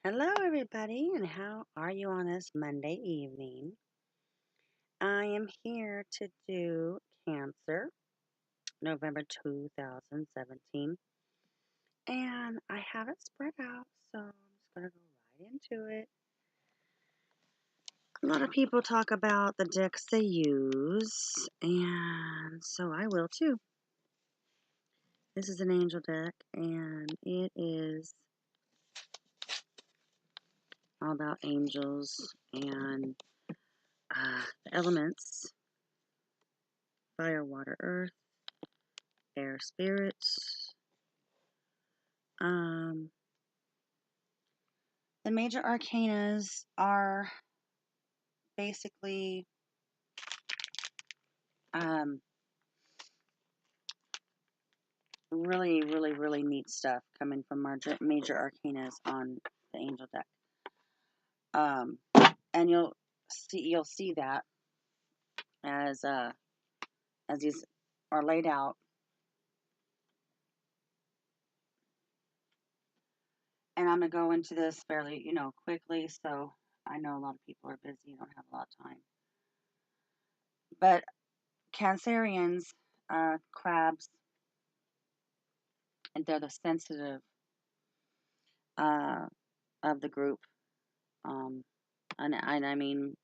Hello, everybody, and how are you on this Monday evening? I am here to do Cancer, November 2017, and I have it spread out, so I'm just going to go right into it. A lot of people talk about the decks they use, and so I will too. This is an angel deck, and it is all about angels and the elements: fire, water, earth, air, spirits. Um, the major arcanas are basically um, really neat stuff coming from major arcanas on the angel deck. Um, and you'll see that as these are laid out. And I'm gonna go into this fairly, quickly, so I know a lot of people are busy, don't have a lot of time. But Cancerians, crabs, and they're the sensitive uh, of the group. Um, and I mean,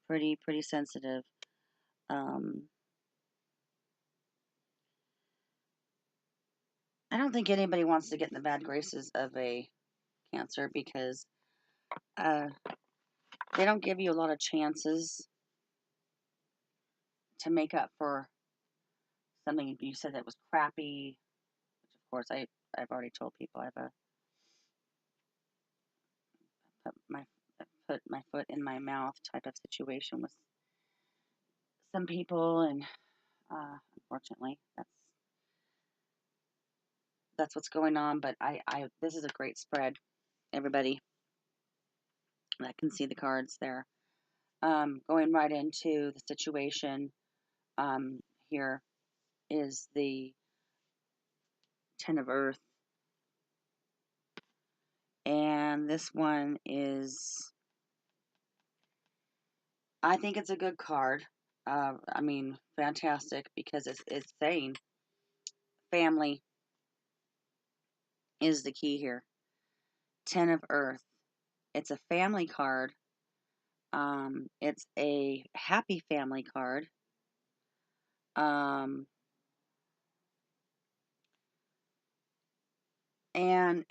pretty sensitive. Um, I don't think anybody wants to get in the bad graces of a Cancer because uh, they don't give you a lot of chances to make up for something you said that was crappy. Which, of course, I've already told people I've put my foot in my mouth type of situation with some people, and unfortunately, that's what's going on. But I this is a great spread. Everybody that can see the cards there. Going right into the situation, um, here is the Ten of Earth, and this one is, I think it's a good card. I mean, fantastic, because it's saying family is the key here. Ten of Earth. It's a family card. It's a happy family card. Um, and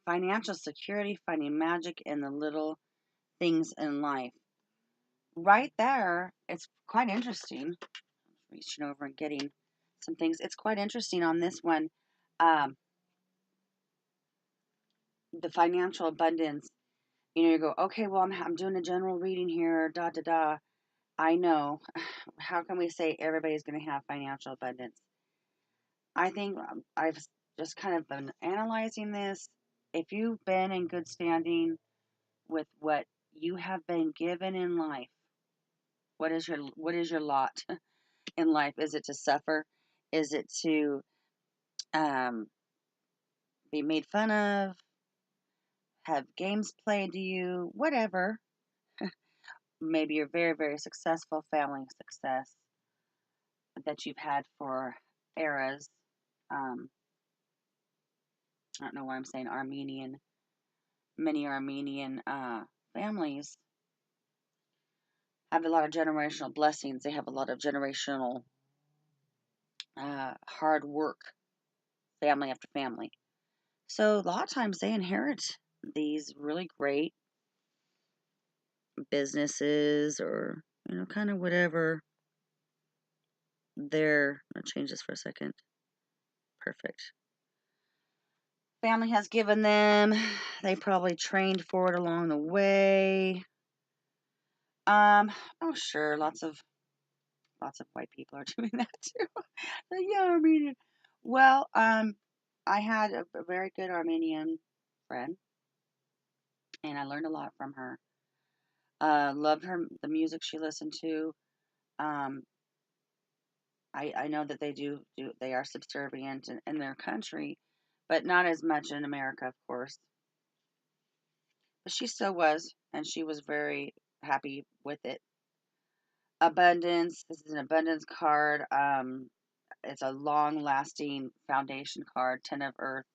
financial security, finding magic in the little things in life. Right there, it's quite interesting. Reaching over and getting some things. It's quite interesting on this one. Um, the financial abundance. You go, okay, well, I'm doing a general reading here, da da da. I know. How can we say everybody's going to have financial abundance? I think I've just kind of been analyzing this. If you've been in good standing with what you have been given in life, what is your lot in life? Is it to suffer? Is it to um, be made fun of? Have games played to you? Whatever. Maybe you're very successful, family success that you've had for eras. Um, I don't know why I'm saying Armenian. Many Armenian families have a lot of generational blessings. They have a lot of generational hard work, family after family. So a lot of times they inherit these really great businesses, or kind of whatever they're. I'll change this for a second. Perfect. Family has given them. They probably trained for it along the way. Oh sure, lots of white people are doing that too. Yeah, Armenian. Well, I had a very good Armenian friend, and I learned a lot from her. Loved the music she listened to. Um, I know that they are subservient in their country, but not as much in America, of course. But she still was, and she was very happy with it. Abundance. This is an abundance card. It's a long-lasting foundation card. Ten of Earth.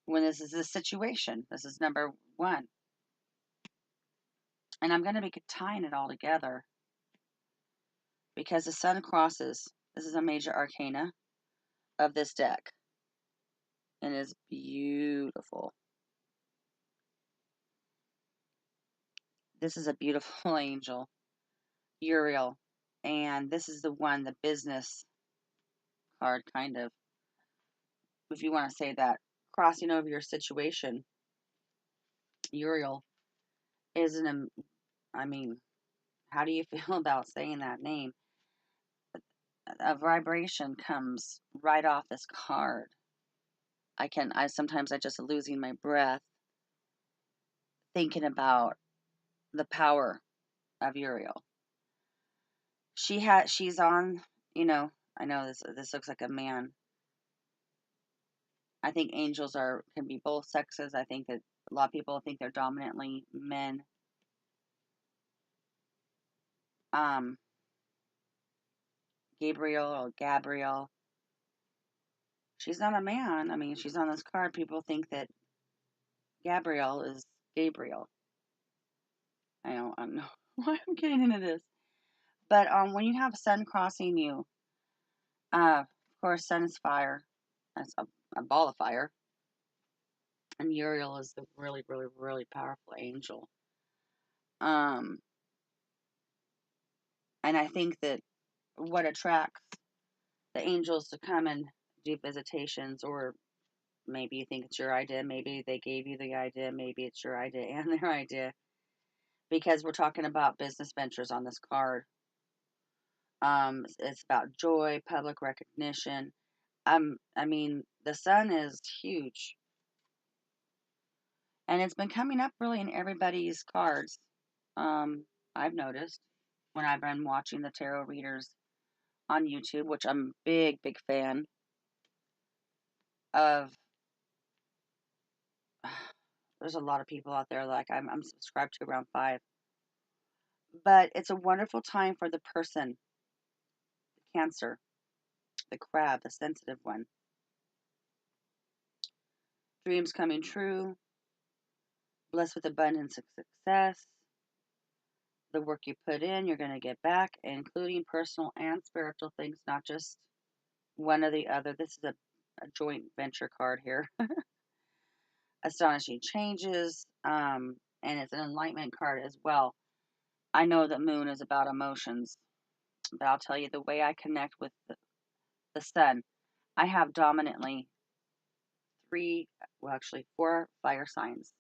When this is a situation, this is number one, and I'm going to be tying it all together because the Sun crosses. This is a major arcana of this deck, and it is beautiful. This is a beautiful angel, Uriel, and this is the one, the business card, kind of, if you want to say that, crossing over your situation. Uriel is I mean, how do you feel about saying that name? A vibration comes right off this card. I sometimes I just losing my breath thinking about the power of Uriel. She's on, I know this looks like a man. I think angels can be both sexes. I think that a lot of people think they're dominantly men. Um, Gabriel or Gabrielle. She's not a man. I mean, she's on this card. People think that Gabrielle is Gabriel. I don't know why I'm getting into this. But when you have sun crossing you, of course, sun is fire. That's a ball of fire. And Uriel is the really, really, really powerful angel. Um, and I think that what attracts the angels to come and do visitations, or maybe you think it's your idea, maybe they gave you the idea, maybe it's your idea and their idea, because we're talking about business ventures on this card. It's about joy, public recognition. I mean, the sun is huge, and it's been coming up really in everybody's cards. Um, I've noticed when I've been watching the tarot readers on YouTube, which I'm a big, big fan of. There's a lot of people out there, like I'm subscribed to around 5. But it's a wonderful time for the person, the Cancer, the crab, the sensitive one. Dreams coming true, blessed with abundance and success. The work you put in, you're going to get back, including personal and spiritual things, not just one or the other. This is a joint venture card here. Astonishing changes, and it's an enlightenment card as well. I know that Moon is about emotions, but I'll tell you the way I connect with the Sun. I have dominantly 4 fire signs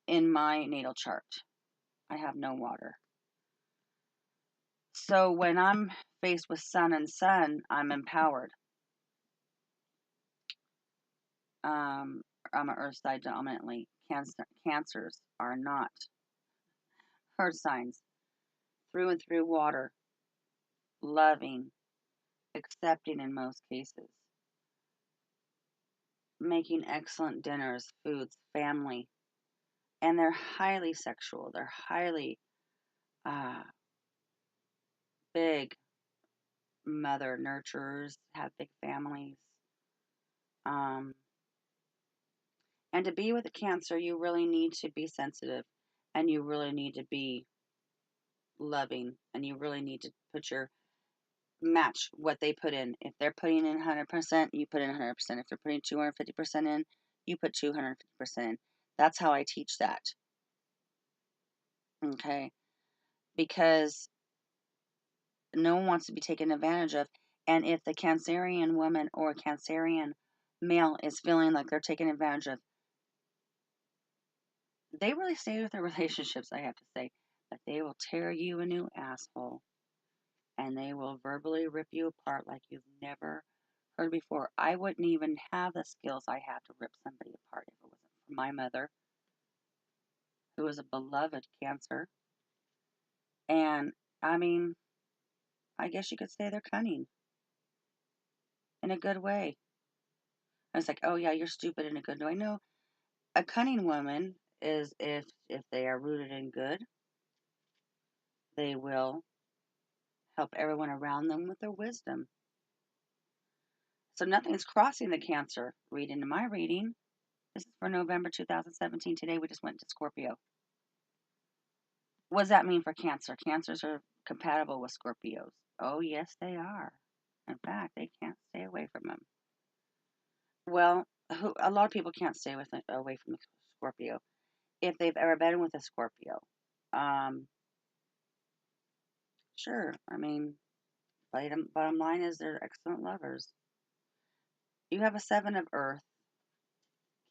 in my natal chart. I have no water. So when I'm faced with Sun and Sun, I'm empowered. I'm an Earth side dominantly. Cancers are not Earth signs. Through and through water, loving, accepting in most cases, making excellent dinners, foods, family, and they're highly sexual. They're highly uh, big mother nurturers, have big families. Um, and to be with a Cancer, you really need to be sensitive, and you really need to be loving, and you really need to match what they put in. If they're putting in 100%, you put in 100%. If they're putting 250% in, you put 250% in. That's how I teach that. Okay? Because no one wants to be taken advantage of. And if the Cancerian woman or Cancerian male is feeling like they're taken advantage of, they really stay with their relationships, I have to say. But they will tear you a new asshole, and they will verbally rip you apart like you've never heard before. I wouldn't even have the skills I have to rip somebody apart if it wasn't for my mother, who was a beloved Cancer. And I mean, I guess you could say they're cunning in a good way. I was like, oh yeah, you're stupid in a good way. No, a cunning woman is if they are rooted in good, they will help everyone around them with their wisdom. So nothing's crossing the Cancer reading in my reading. This is for November 2017. Today we just went to Scorpio. What does that mean for Cancer? Cancers are compatible with Scorpios. Oh, yes, they are. In fact, they can't stay away from them. Well, a lot of people can't stay away from Scorpio if they've ever been with a Scorpio. Um, sure. I mean, bottom line is they're excellent lovers. You have a Seven of Earth,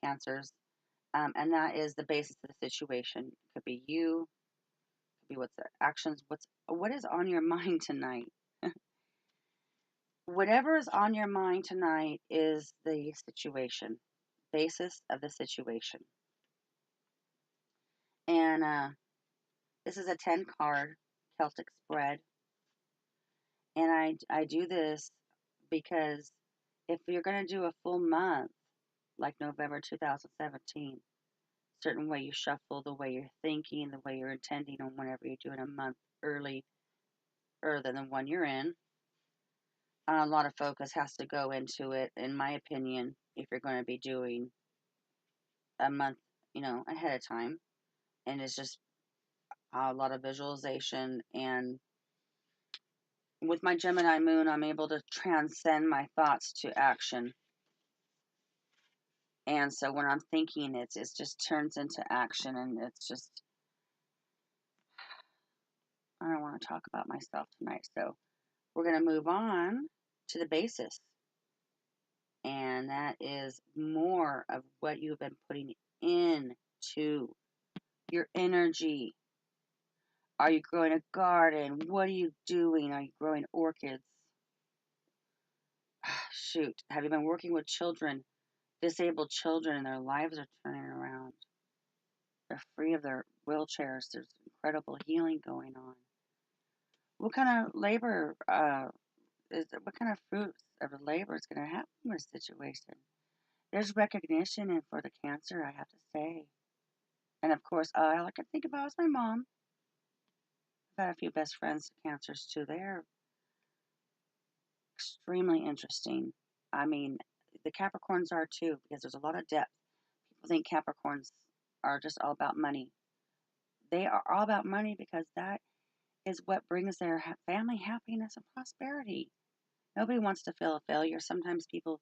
Cancers, and that is the basis of the situation. It could be you, could be what's the actions, what is on your mind tonight. Whatever is on your mind tonight is the situation, basis of the situation. And this is a 10 card Celtic spread. And I do this because if you're going to do a full month, like November 2017, certain way you shuffle, the way you're thinking, the way you're intending on whenever you're doing a month earlier than the one you're in, a lot of focus has to go into it, in my opinion, if you're going to be doing a month, ahead of time. And it's just a lot of visualization. And with my Gemini moon, I'm able to transcend my thoughts to action. And so when I'm thinking, it just turns into action. And it's just, I don't want to talk about myself tonight. So we're going to move on to the basis. And that is more of what you've been putting into your energy. Are you growing a garden? What are you doing? Are you growing orchids? Shoot, have you been working with children, disabled children, and their lives are turning around? They're free of their wheelchairs. There's incredible healing going on. What kind of labor what kind of fruits of labor is going to happen in this situation? There's recognition and for the Cancer, I have to say. And of course, all I can think about is my mom. I've had a few best friends, Cancers too. They're extremely interesting. I mean, the Capricorns are too, because there's a lot of depth. People think Capricorns are just all about money. They are all about money because that is what brings their family happiness and prosperity. Nobody wants to feel a failure. Sometimes people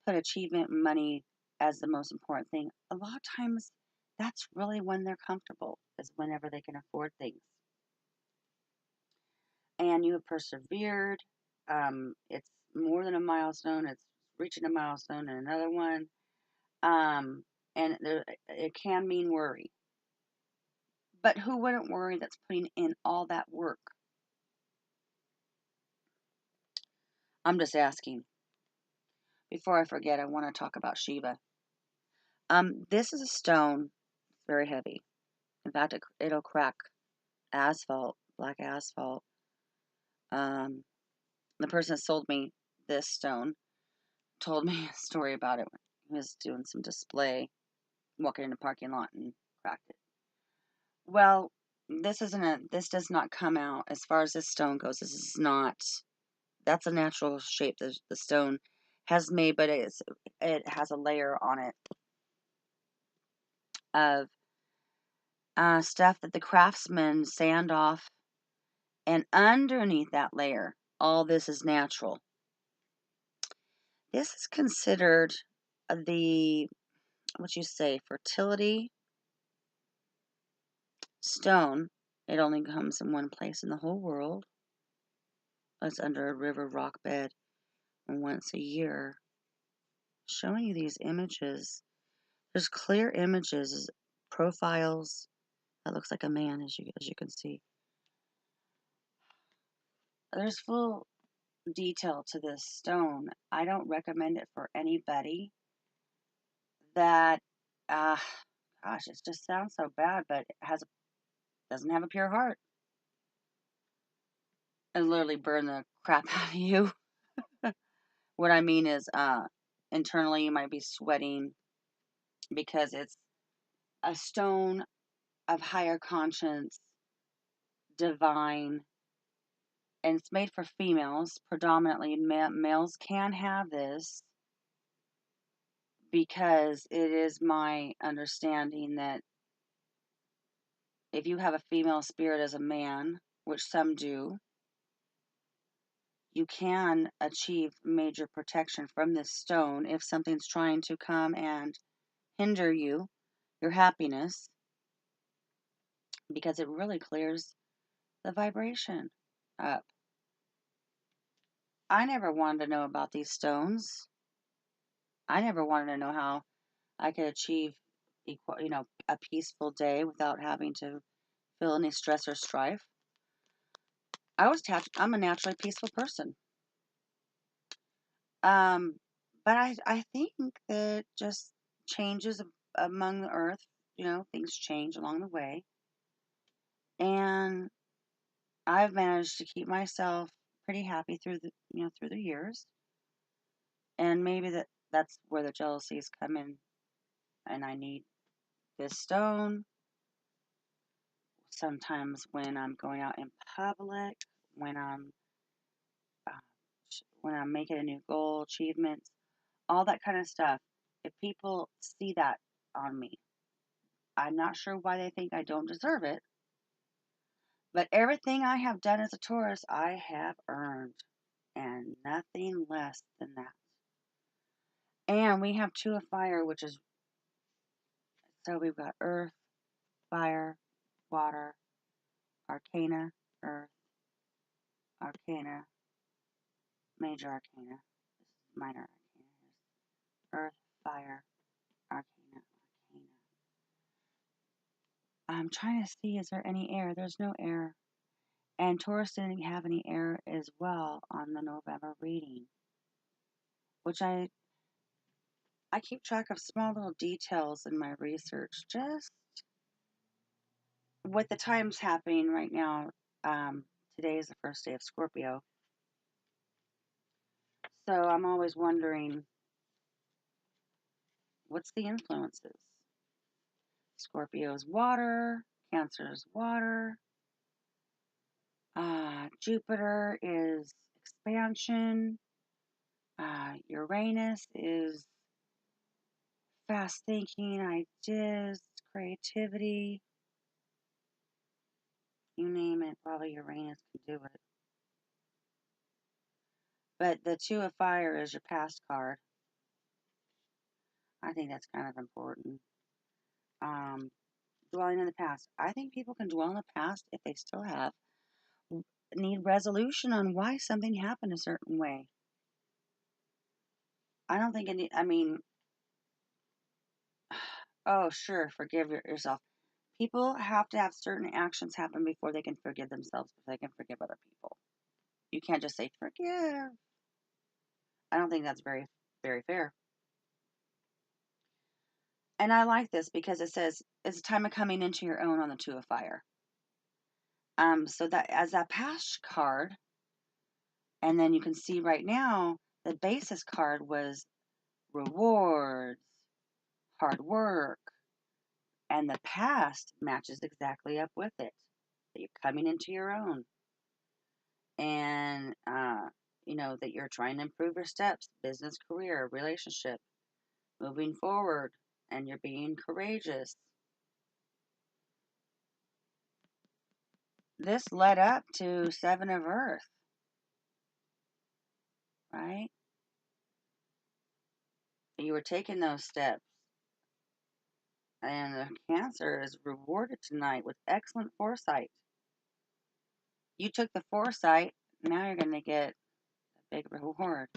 put achievement and money as the most important thing. A lot of times, that's really when they're comfortable, is whenever they can afford things. And you have persevered. It's more than a milestone. It's reaching a milestone and another one. And it can mean worry. But who wouldn't worry that's putting in all that work? I'm just asking. Before I forget, I want to talk about Shiva. This is a stone. It's very heavy. In fact, it'll crack asphalt, black asphalt. The person that sold me this stone told me a story about it when he was doing some display, walking in the parking lot and cracked it. Well, this does not come out as far as this stone goes. This is not, that's a natural shape the stone has made, but it has a layer on it of stuff that the craftsmen sand off, and underneath that layer, all this is natural. This is considered the, what you say, fertility stone. It only comes in one place in the whole world. It's under a river rock bed, and once a year. Showing you these images. There's clear images, profiles. That looks like a man, as you can see. There's full detail to this stone. I don't recommend it for anybody that, gosh, it just sounds so bad, but it doesn't have a pure heart. It literally burn the crap out of you. What I mean is, internally you might be sweating because it's a stone of higher conscience, divine, and it's made for females. Predominantly, males can have this because it is my understanding that if you have a female spirit as a man, which some do, you can achieve major protection from this stone if something's trying to come and hinder you, your happiness, because it really clears the vibration up. I never wanted to know about these stones. I never wanted to know how I could achieve a peaceful day without having to feel any stress or strife. I'm a naturally peaceful person. Um, but I think that just changes among the earth, things change along the way. And I've managed to keep myself pretty happy through the years. And maybe that's where the jealousies come in, and I need this stone sometimes when I'm going out in public, when I'm uh, when I'm making a new goal, achievements, all that kind of stuff. If people see that on me, I'm not sure why they think I don't deserve it, but everything I have done as a Taurus, I have earned, and nothing less than that. And we have two of fire, which is so we've got earth, fire, water, arcana, earth, arcana, major arcana. This is minor arcana. Earth, fire, arcana, arcana. I'm trying to see, is there any air? There's no air. And Taurus didn't have any air as well on the November reading, which I keep track of small little details in my research. Just with the times happening right now, today is the first day of Scorpio. So I'm always wondering, what's the influences? Scorpio's water, Cancer's water, Jupiter is expansion, Uranus is fast thinking, ideas, creativity, you name it, probably Uranus can do it. But the Two of Fire is your past card. I think that's kind of important. Dwelling in the past. I think people can dwell in the past if they still need resolution on why something happened a certain way. I don't think I mean, oh, sure, forgive yourself. People have to have certain actions happen before they can forgive themselves, before they can forgive other people. You can't just say, forgive. I don't think that's very, very fair. And I like this because it says it's a time of coming into your own on the Two of Fire. So that as that past card, and then you can see right now the basis card was rewards, hard work, and the past matches exactly up with it. That you're coming into your own, and that you're trying to improve your steps, business, career, relationship, moving forward, and you're being courageous. This led up to Seven of Earth, right? You were taking those steps. And the Cancer is rewarded tonight with excellent foresight. You took the foresight, now you're going to get a big reward.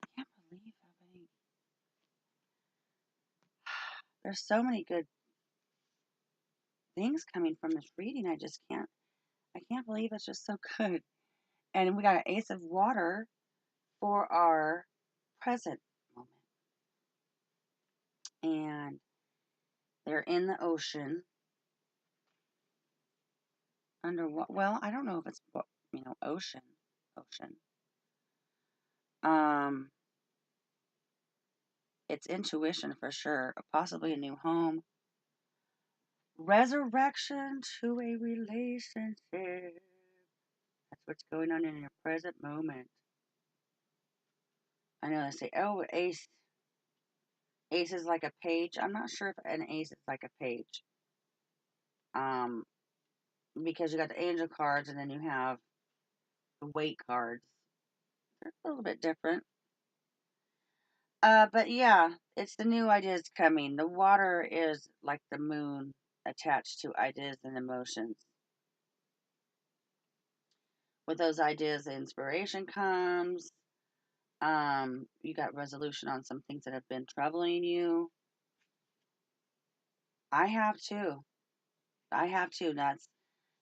I can't believe how many. There's so many good things coming from this reading. I can't believe it's just so good. And we got an Ace of Water for our present moment. And they're in the ocean. Under what? Well, I don't know if it's, ocean. Um, It's intuition for sure, possibly a new home, resurrection to a relationship. That's what's going on in your present moment. I know they say, oh, ace. Ace is like a page. I'm not sure if an ace is like a page. Um, because you got the angel cards and then you have the weight cards. They're a little bit different. But yeah, it's the new ideas coming. The water is like the moon attached to ideas and emotions. With those ideas, the inspiration comes. You got resolution on some things that have been troubling you. I have too. I have too. That's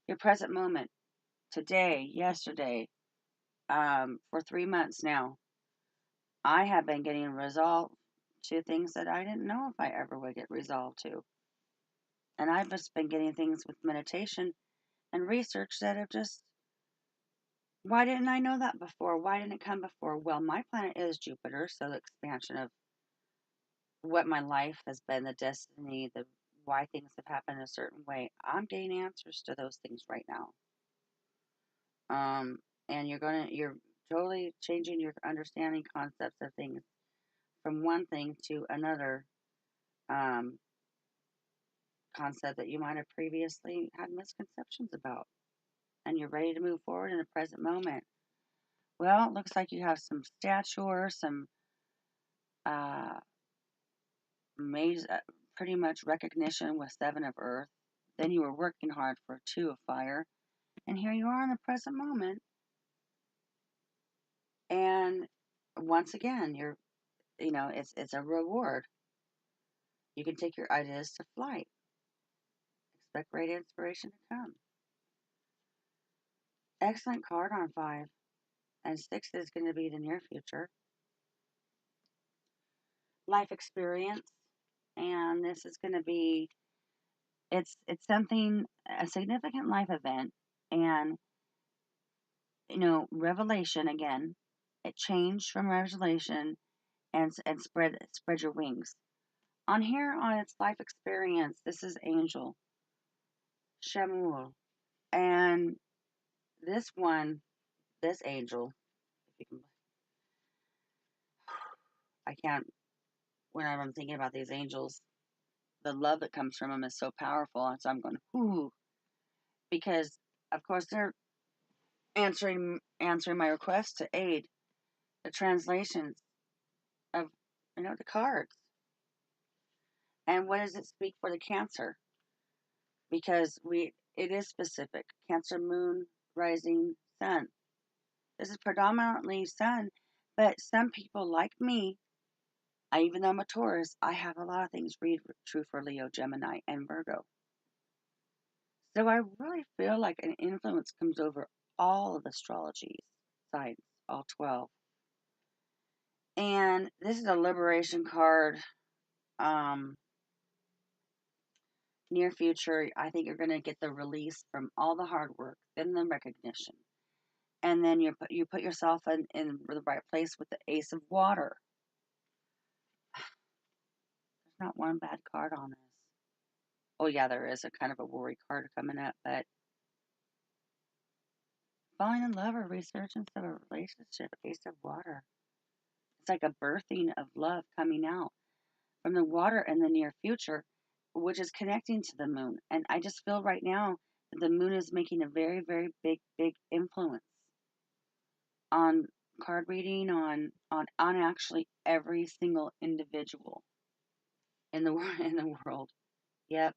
your present moment. Today, yesterday, for 3 months now, I have been getting resolved to things that I didn't know if I ever would get resolved to. And I've just been getting things with meditation and research that have just, why didn't I know that before? Why didn't it come before? Well, my planet is Jupiter, so the expansion of what my life has been, the destiny, the why things have happened a certain way. I'm getting answers to those things right now. And you're totally changing your understanding concepts of things from one thing to another um, concept that you might have previously had misconceptions about. And you're ready to move forward in the present moment. Well, it looks like you have some stature, some uh, pretty much recognition with Seven of Earth. Then you were working hard for Two of Fire. And here you are in the present moment. And once again, it's a reward. You can take your ideas to flight. Expect great inspiration to come. Excellent card on 5. And 6 is going to be the near future. Life experience. And this is going to be, it's something, a significant life event. And, revelation again. It changed from revelation and spread your wings. On here on its life experience, this is Angel Shamuel. And this one, this angel, if you can, I can't, whenever I'm thinking about these angels, the love that comes from them is so powerful. And so I'm going, ooh, because of course they're answering my request to aid the translations of, the cards. And what does it speak for the Cancer? Because it is specific. Cancer moon, rising sun. This is predominantly sun, but some people like me, even though I'm a Taurus, I have a lot of things read true for Leo, Gemini, and Virgo. So I really feel like an influence comes over all of astrology signs, all 12. And this is a liberation card. Near future, I think you're going to get the release from all the hard work, then the recognition. And then you put yourself in the right place with the Ace of Water. There's not one bad card on this. Oh yeah, there is a kind of a worry card coming up, but falling in love or resurgence of a relationship, Ace of Water. It's like a birthing of love coming out from the water in the near future, which is connecting to the moon. And I just feel right now that the moon is making a very, very big, big influence on card reading, on actually every single individual in the in the world. Yep,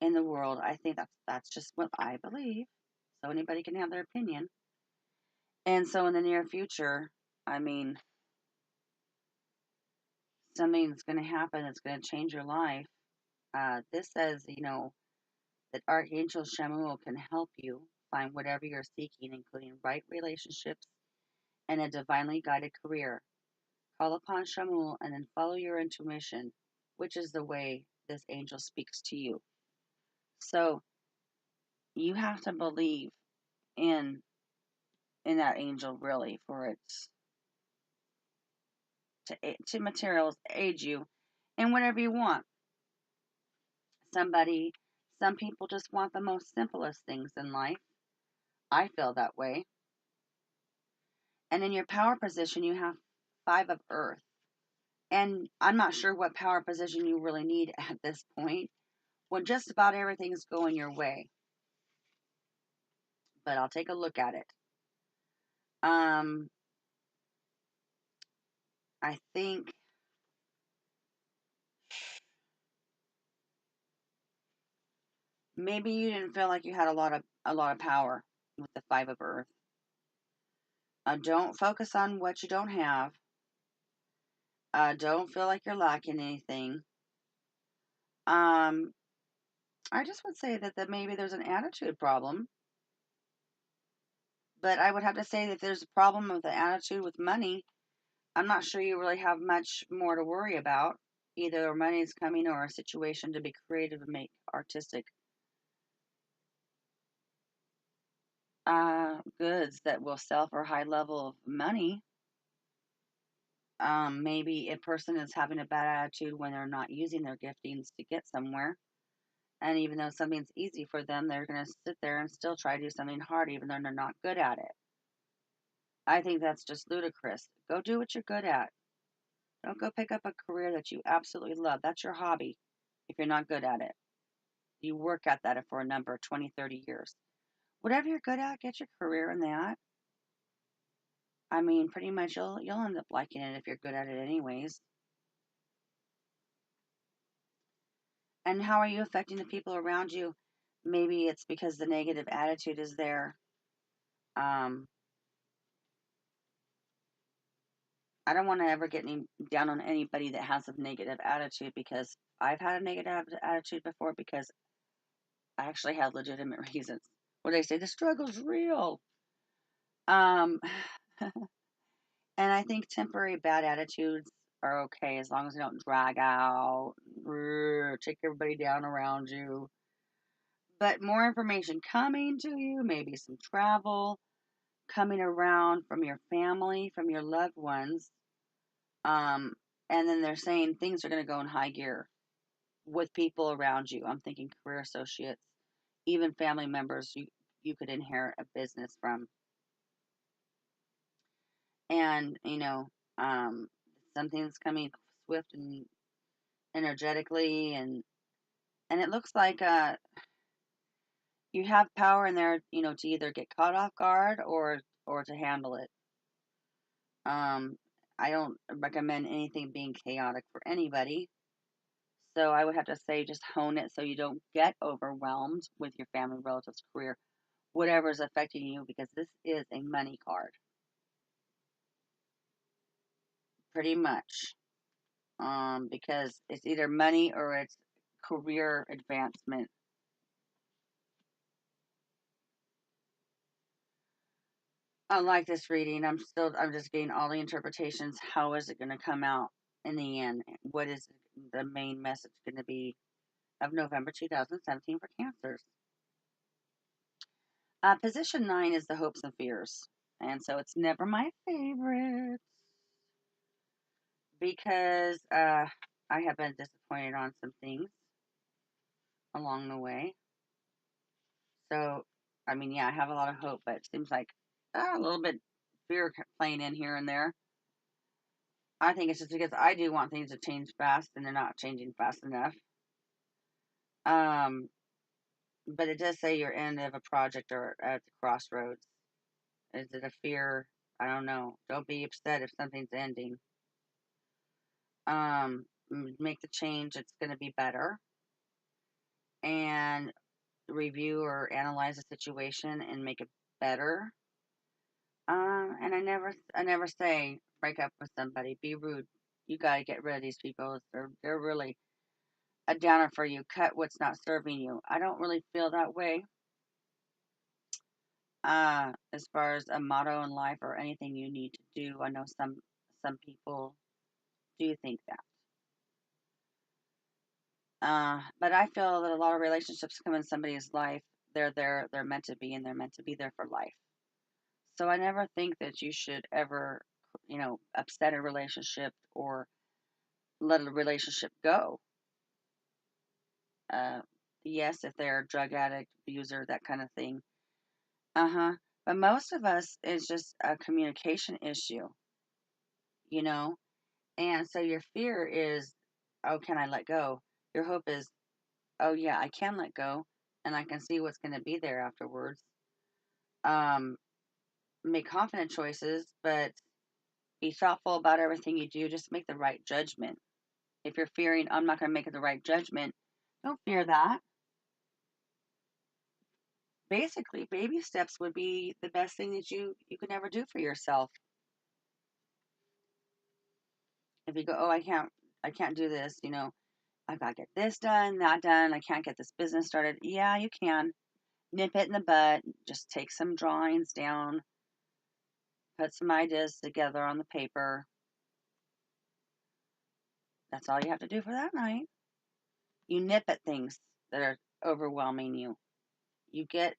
in the world. I think that's just what I believe. So anybody can have their opinion. And so in the near future, I mean, something's going to happen that's going to change your life. This says, that Archangel Shamuel can help you find whatever you're seeking, including right relationships and a divinely guided career. Call upon Shamuel and then follow your intuition, which is the way this angel speaks to you. So you have to believe in that angel really for its to materials aid you in whatever you want. Somebody, some people just want the most simplest things in life. I feel that way. And in your power position, you have five of earth. And I'm not sure what power position you really need at this point when just about everything's going your way. But I'll take a look at it. Um, I think maybe you didn't feel like you had a lot of power with the five of earth. Don't focus on what you don't have. Don't feel like you're lacking anything. Um, I just would say that maybe there's an attitude problem, but I would have to say that there's a problem with the attitude with money. I'm not sure you really have much more to worry about. Either money is coming or a situation to be creative and make artistic goods that will sell for a high level of money. Maybe a person is having a bad attitude when they're not using their giftings to get somewhere. And even though something's easy for them, they're going to sit there and still try to do something hard, even though they're not good at it. I think that's just ludicrous. Go do what you're good at. Don't go pick up a career that you absolutely love. That's your hobby if you're not good at it. You work at that for a number of 20, 30 years. Whatever you're good at, get your career in that. I mean, pretty much you'll end up liking it if you're good at it anyways. And how are you affecting the people around you? Maybe it's because the negative attitude is there. Um, I don't want to ever get down on anybody that has a negative attitude because I've had a negative attitude before because I actually had legitimate reasons. Where they say the struggle's real. Um, and I think temporary bad attitudes are okay as long as they don't drag out, take everybody down around you. But more information coming to you, maybe some travel coming around from your family, from your loved ones. Um, and then they're saying things are going to go in high gear with people around you. I'm thinking career associates, even family members you could inherit a business from. And, something's coming swift and energetically and it looks like you have power in there, to either get caught off guard or to handle it. Um, I don't recommend anything being chaotic for anybody. So I would have to say just hone it so you don't get overwhelmed with your family, relatives, career, whatever is affecting you, because this is a money card, pretty much. Because it's either money or it's career advancement. Unlike this reading, I'm just getting all the interpretations. How is it going to come out in the end? What is the main message going to be of November 2017 for Cancers? Position 9 is the hopes and fears. And so it's never my favorite because I have been disappointed on some things along the way. So, I mean, yeah, I have a lot of hope, but it seems like a little bit fear playing in here and there. I think it's just because I do want things to change fast and they're not changing fast enough. Um, but it does say you're end of a project or at the crossroads. Is it a fear? I don't know. Don't be upset if something's ending. Make the change. It's going to be better. And review or analyze the situation and make it better. And I never say break up with somebody. Be rude. You got to get rid of these people. They're really a downer for you. Cut what's not serving you. I don't really feel that way. As far as a motto in life or anything you need to do, I know some people do think that. But I feel that a lot of relationships come in somebody's life. They're there. They're meant to be, and they're meant to be there for life. So I never think that you should ever upset a relationship or let a relationship go. Uh, yes, if they're a drug addict, abuser, that kind of thing. Uh-huh. But most of us is just a communication issue, you know? And so your fear is, oh, can I let go? Your hope is, oh, yeah, I can let go and I can see what's going to be there afterwards. Um, Make confident choices, but be thoughtful about everything you do. Just make the right judgment. If you're fearing, I'm not going to make the right judgment, don't fear that. Basically, baby steps would be the best thing that you could ever do for yourself. If you go, oh, I can't do this, I've got to get this done, that done, I can't get this business started. Yeah, you can. Nip it in the bud. Just take some drawings down, put some ideas together on the paper. That's all you have to do for that night. You nip at things that are overwhelming you. You get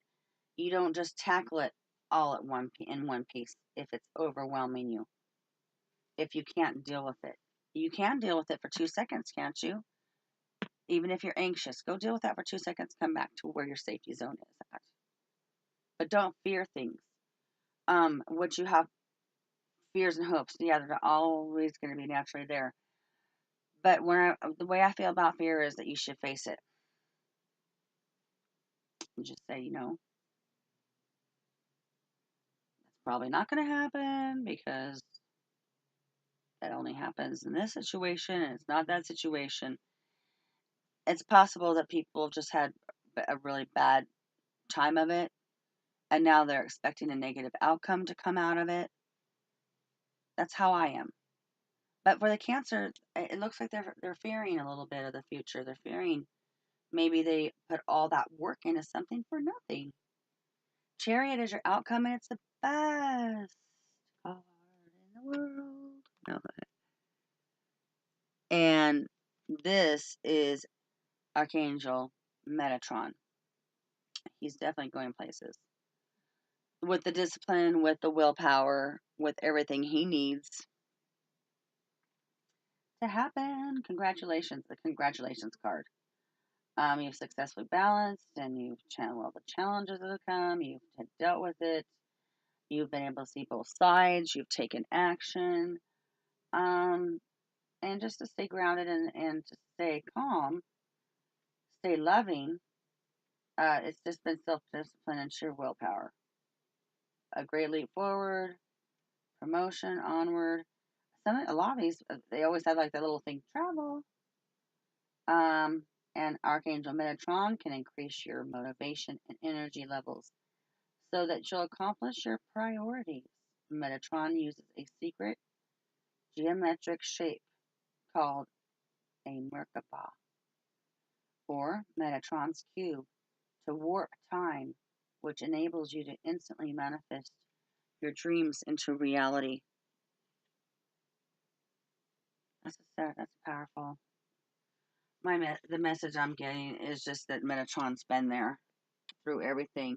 you don't just tackle it all at in one piece if it's overwhelming you. If you can't deal with it. You can deal with it for 2 seconds, can't you? Even if you're anxious, go deal with that for 2 seconds, come back to where your safety zone is at. But don't fear things. What you have fears and hopes, yeah, they're always going to be naturally there. But the way I feel about fear is that you should face it and just say, it's probably not going to happen because that only happens in this situation and it's not that situation. It's possible that people just had a really bad time of it and now they're expecting a negative outcome to come out of it. That's how I am. But for the Cancer, it looks like they're fearing a little bit of the future. They're fearing maybe they put all that work into something for nothing. Chariot is your outcome, and it's the best card in the world. No. And this is Archangel Metatron. He's definitely going places. With the discipline, with the willpower, with everything he needs to happen. Congratulations, the congratulations card. You've successfully balanced and you've channeled all the challenges that have come. You've dealt with it. You've been able to see both sides. You've taken action. Um, and just to stay grounded and to stay calm, stay loving. It's just been self-discipline and sheer willpower. A great leap forward, promotion, onward. A lot of these, they always have like that little thing, travel. And Archangel Metatron can increase your motivation and energy levels so that you'll accomplish your priorities. Metatron uses a secret geometric shape called a Merkaba or Metatron's cube to warp time, which enables you to instantly manifest your dreams into reality. That's powerful. The message I'm getting is just that Metatron's been there through everything.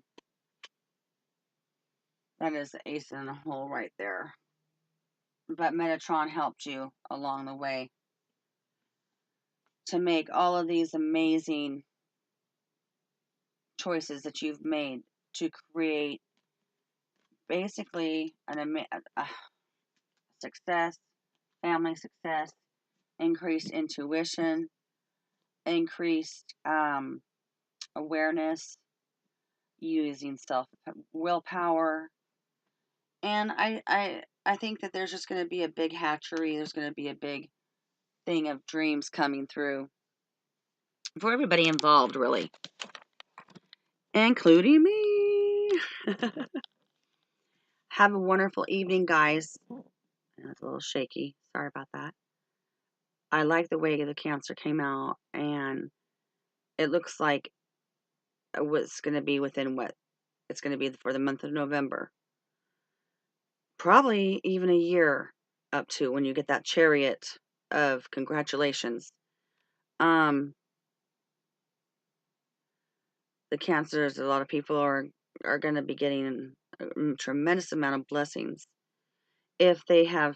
That is the ace in the hole right there. But Metatron helped you along the way to make all of these amazing choices that you've made to create basically a success, family success, increased intuition, increased awareness, using self willpower, and I think that there's just going to be a big hatchery. There's going to be a big thing of dreams coming through for everybody involved, really, including me. Have a wonderful evening, guys. It's a little shaky. Sorry about that. I like the way the Cancer came out, and it looks like what's going to be within what it's going to be for the month of November. Probably even a year up to when you get that chariot of congratulations. The Cancers, a lot of people are going to be getting a tremendous amount of blessings if they have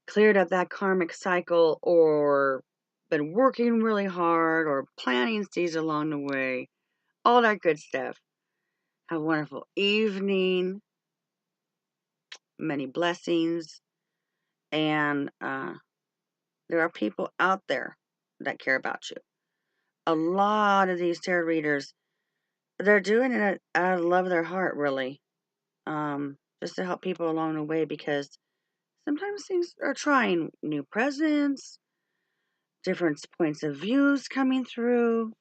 cleared up that karmic cycle or been working really hard or planting seeds along the way, all that good stuff. Have a wonderful evening, many blessings, and there are people out there that care about you. A lot of these tarot readers, they're doing it out of love of their heart, really, just to help people along the way, because sometimes things are trying. New presidents, different points of views coming through,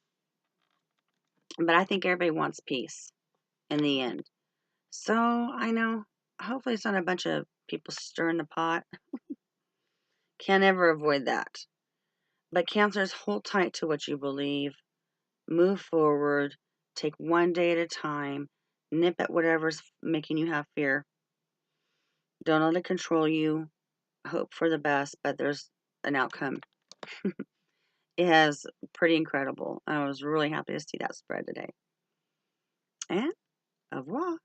but I think everybody wants peace in the end. So I know, hopefully it's not a bunch of people stirring the pot. Can't ever avoid that. But Cancers, hold tight to what you believe. Move forward. Take one day at a time. Nip at whatever's making you have fear. Don't let it control you. Hope for the best, but there's an outcome. It is pretty incredible. I was really happy to see that spread today. And au revoir.